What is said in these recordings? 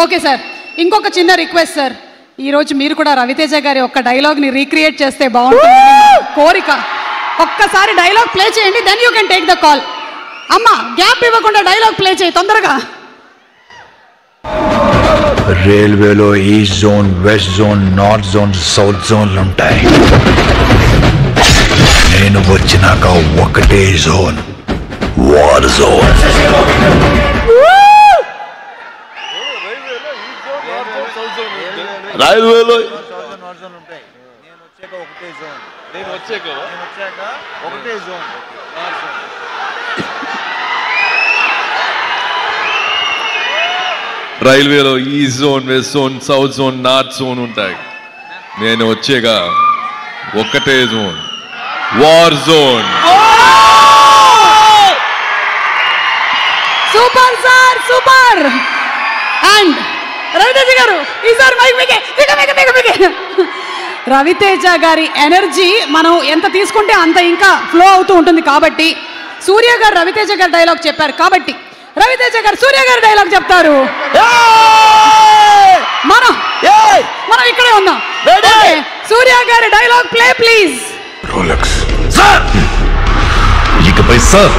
Okay sir, ఇంకొక చిన్న request sir, ఈరోజు మీరు కూడా రవితేజ గారి ఒక్క డైలాగ్ని రీక్రియేట్ చేస్తే బాగుంటుంది కోరిక. ఒక్కసారి డైలాగ్ ప్లే చేయండి, then you can take the call. అమ్మ గ్యాప్ ఇవ్వకుండా డైలాగ్ ప్లే చేయి తొందరగా. రైల్వేలో east zone, west zone, north zone, south జోన్లు ఉంటాయి. నేను వచ్చినాక ఒకటే జోన్, వార్ జోన్. రైల్వేలో రైల్వేలో east zone, west zone, south zone, north zone ఉంటాయి. నేను వచ్చాక ఒకటే zone, war zone. Super sir, super. And Ravi Teja గారు ఈసారి మైక్ మీకే. రవితేజ గారి ఎనర్జీ మనం ఎంత తీసుకుంటే అంత ఇంకా ఫ్లో అవుతూ ఉంటుంది. కాబట్టి సూర్య గారు రవితేజ గారి డైలాగ్ చెప్పారు కాబట్టి రవితేజ గారు సూర్య గారి డైలాగ్ చెప్తారు. మనం ఇక్కడే ఉన్నాం. సూర్య గారి dialogue play please. Rolex sir, ఇకపై sir.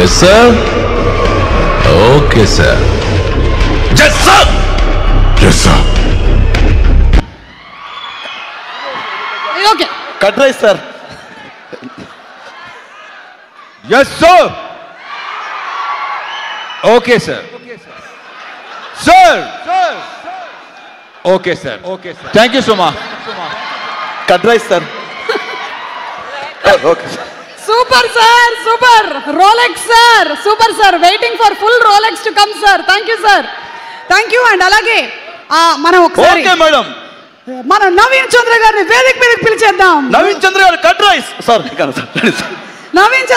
Yes sir, okay sir. Yes sir, yes sir. Okay, cut rice sir. Yes sir, okay sir. Sir okay sir, okay sir. Thank you so much. Cut rice sir. Okay sir. Super sir, super. Rolex sir, super sir. Waiting for full Rolex to come sir. Thank you sir, thank you. And అలాగే మనం ఒకసారి madam మనం నవీన్ చంద్ర గారిని వేదిక మీదకి పిలిచేద్దాం. నవీన్ చంద్ర గారు cut rice sir. Naveen